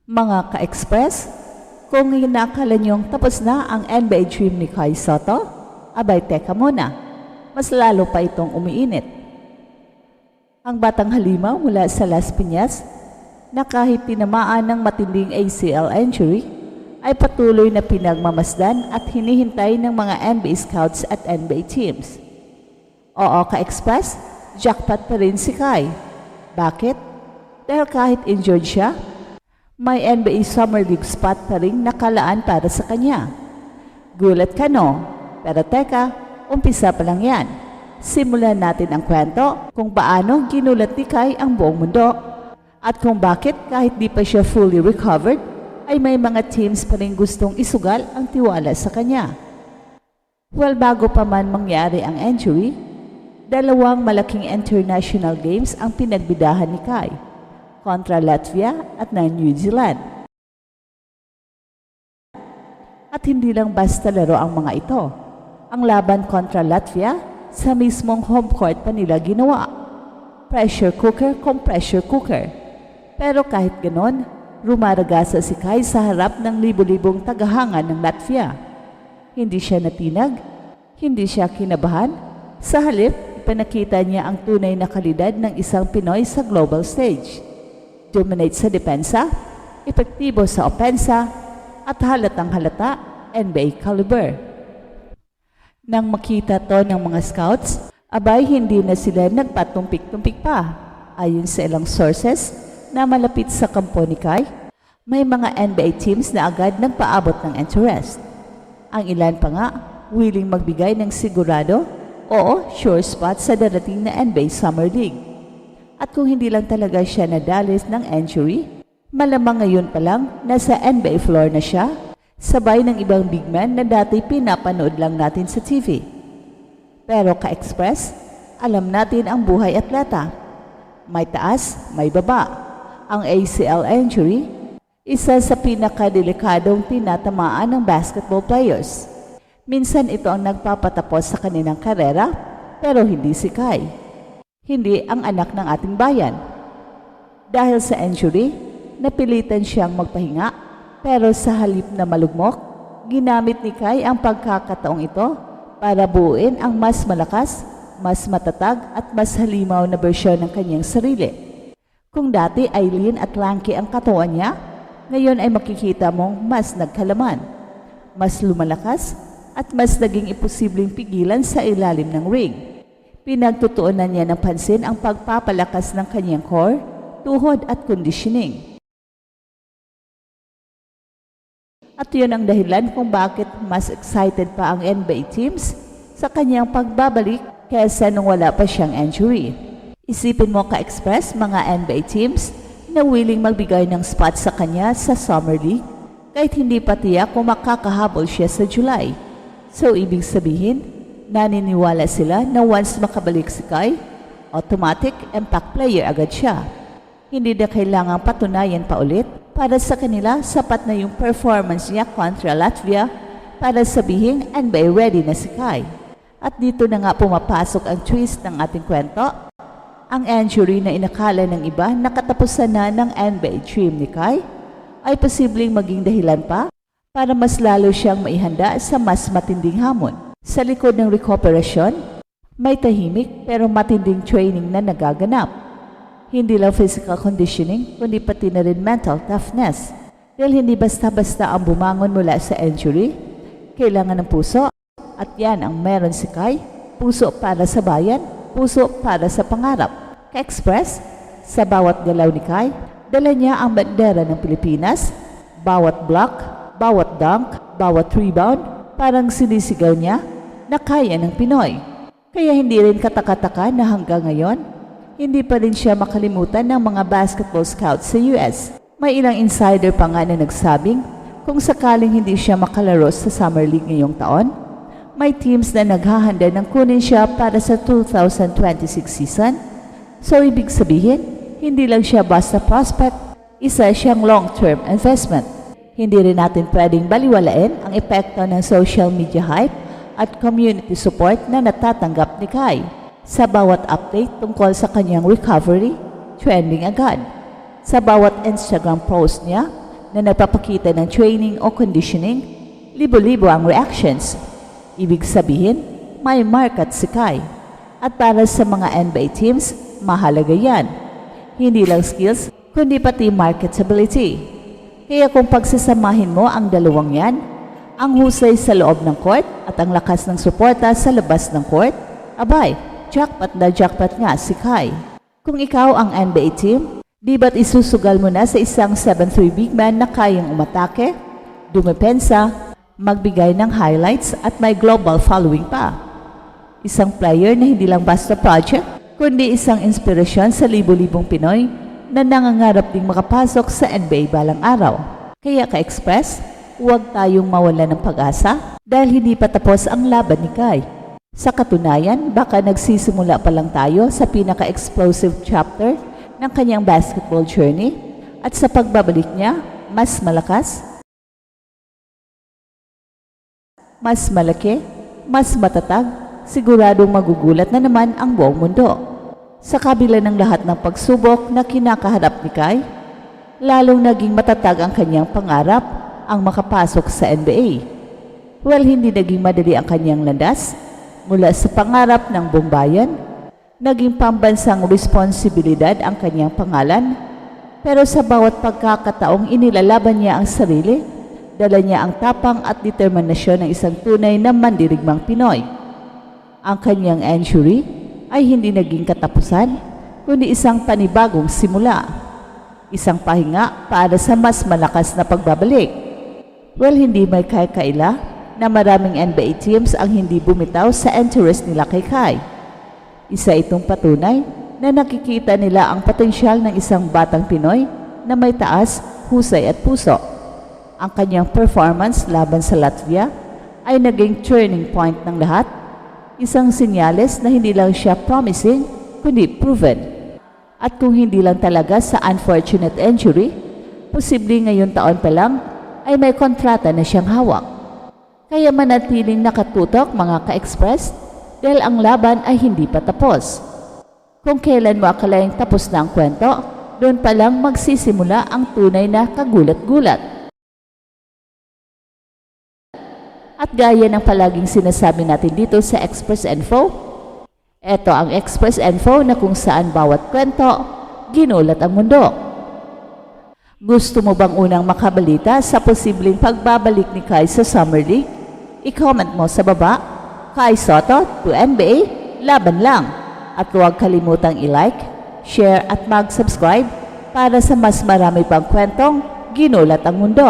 Mga ka-express, kung inakala niyong tapos na ang NBA dream ni Kai Sotto, abay teka muna, mas lalo pa itong umiinit. Ang batang halimaw mula sa Las Piñas na kahit tinamaan ng matinding ACL injury, ay patuloy na pinagmamasdan at hinihintay ng mga NBA scouts at NBA teams. Oo ka-express, jackpot pa rin si Kai. Bakit? Dahil kahit injured siya, may NBA Summer League spot pa rin nakalaan para sa kanya. Gulat ka no? Pero teka, umpisa pa lang yan. Simulan natin ang kwento kung paano ginulat ni Kai ang buong mundo at kung bakit kahit di pa siya fully recovered, ay may mga teams pa rin gustong isugal ang tiwala sa kanya. Well, bago pa man mangyari ang injury, dalawang malaking international games ang pinagbidahan ni Kai, kontra Latvia at ng New Zealand. At hindi lang basta laro ang mga ito. Ang laban kontra Latvia, sa mismong home court pa nila ginawa. Pressure cooker kung pressure cooker. Pero kahit ganon, rumaragasa si Kai sa harap ng libo-libong tagahanga ng Latvia. Hindi siya natinag, hindi siya kinabahan. Sa halip, ipinakita niya ang tunay na kalidad ng isang Pinoy sa global stage. Dominate sa depensa, epektibo sa opensa, at halatang halata NBA caliber. Nang makita to ng mga scouts, abay hindi na sila nagpatumpik-tumpik pa. Ayon sa ilang sources na malapit sa kampo ni Kai, may mga NBA teams na agad nagpaabot ng interest. Ang ilan pa nga willing magbigay ng sigurado o sure spot sa darating na NBA Summer League. At kung hindi lang talaga siya nadalis ng injury, malamang ngayon pa lang nasa NBA floor na siya, sabay ng ibang big man na dati pinapanood lang natin sa TV. Pero ka-express, alam natin ang buhay atleta. May taas, may baba. Ang ACL injury, isa sa pinakadelikadong tinatamaan ng basketball players. Minsan ito ang nagpapatapos sa kanilang karera, pero hindi si Kai. Hindi ang anak ng ating bayan. Dahil sa injury, napilitan siyang magpahinga, pero sa halip na malugmok, ginamit ni Kai ang pagkakataong ito para buuin ang mas malakas, mas matatag at mas halimaw na bersyon ng kanyang sarili. Kung dati ay lean at lanky ang katawan niya, ngayon ay makikita mong mas nagkalaman, mas lumalakas at mas naging imposibleng pigilan sa ilalim ng ring. Pinagtutuunan niya ng pansin ang pagpapalakas ng kanyang core, tuhod at conditioning. At yun ang dahilan kung bakit mas excited pa ang NBA teams sa kanyang pagbabalik kaysa nung wala pa siyang injury. Isipin mo ka-express mga NBA teams na willing magbigay ng spot sa kanya sa Summer League kahit hindi pa tiyak kung makakahabol siya sa July. So ibig sabihin, naniniwala sila na once makabalik si Kai, automatic impact player agad siya. Hindi na kailangang patunayan pa ulit para sa kanila sapat na yung performance niya kontra Latvia para sabihing NBA ready na si Kai. At dito na nga pumapasok ang twist ng ating kwento. Ang injury na inakala ng iba na katapusan na ng NBA dream ni Kai ay posibleng maging dahilan pa para mas lalo siyang maihanda sa mas matinding hamon. Sa likod ng recuperasyon, may tahimik pero matinding training na nagaganap. Hindi lang physical conditioning, kundi pati na rin mental toughness. Dahil hindi basta-basta ang bumangon mula sa injury, kailangan ng puso. At yan ang meron si Kai, puso para sa bayan, puso para sa pangarap. Ka-express, sa bawat galaw ni Kai, dala niya ang bandera ng Pilipinas, bawat block, bawat dunk, bawat rebound, parang sinisigaw niya na kaya ng Pinoy. Kaya hindi rin katakataka na hanggang ngayon, hindi pa rin siya makalimutan ng mga basketball scouts sa US. May ilang insider pa nga na nagsabing kung sakaling hindi siya makalaro sa Summer League ngayong taon, may teams na naghahanda ng kunin siya para sa 2026 season. So ibig sabihin, hindi lang siya basta prospect, isa siyang long-term investment. Hindi rin natin pwedeng baliwalain ang epekto ng social media hype at community support na natatanggap ni Kai. Sa bawat update tungkol sa kanyang recovery, trending agad. Sa bawat Instagram post niya, na nagpapakita ng training o conditioning, libo-libo ang reactions. Ibig sabihin, may market si Kai. At para sa mga NBA teams, mahalaga yan. Hindi lang skills, kundi pati marketability. Kaya kung pagsasamahin mo ang dalawang yan, ang husay sa loob ng court at ang lakas ng suporta sa labas ng court, abay, jackpot na jackpot nga si Kai. Kung ikaw ang NBA team, di ba't isusugal mo na sa isang 7'3" big man na kayang umatake, dumepensa, magbigay ng highlights at may global following pa? Isang player na hindi lang basta project, kundi isang inspirasyon sa libo-libong Pinoy na nangangarap ding makapasok sa NBA balang araw. Kaya ka-Express, huwag tayong mawala ng pag-asa dahil hindi pa tapos ang laban ni Kai. Sa katunayan, baka nagsisimula pa lang tayo sa pinaka-explosive chapter ng kanyang basketball journey at sa pagbabalik niya, mas malakas, mas malaki, mas matatag, siguradong magugulat na naman ang buong mundo. Sa kabila ng lahat ng pagsubok na kinakaharap ni Kai, lalong naging matatag ang kanyang pangarap ang makapasok sa NBA. Well, hindi naging madali ang kanyang landas mula sa pangarap ng buong bayan, naging pambansang responsibilidad ang kanyang pangalan, pero sa bawat pagkakataong inilalaban niya ang sarili, dala niya ang tapang at determinasyon ng isang tunay na mandirigmang Pinoy. Ang kanyang injury ay hindi naging katapusan, kundi isang panibagong simula. Isang pahinga para sa mas malakas na pagbabalik. Well, hindi may kaila na maraming NBA teams ang hindi bumitaw sa interest nila kay Kai. Isa itong patunay na nakikita nila ang potensyal ng isang batang Pinoy na may taas, husay at puso. Ang kanyang performance laban sa Latvia ay naging turning point ng lahat. Isang senyales na hindi lang siya promising, kundi proven. At kung hindi lang talaga sa unfortunate injury, posibleng ngayon taon pa lang ay may kontrata na siyang hawak. Kaya manatiling nakatutok mga ka-Express dahil ang laban ay hindi pa tapos. Kung kailan mo akalaing tapos na ang kwento, doon pa lang magsisimula ang tunay na kagulat-gulat. At gaya ng palaging sinasabi natin dito sa Express Info, ito ang Express Info na kung saan bawat kwento, ginulat ang mundo. Gusto mo bang unang makabalita sa posibleng pagbabalik ni Kai sa Summer League? I-comment mo sa baba, Kai Sotto to NBA, laban lang. At huwag kalimutang i-like, share at mag-subscribe para sa mas marami pang kwentong ginulat ang mundo.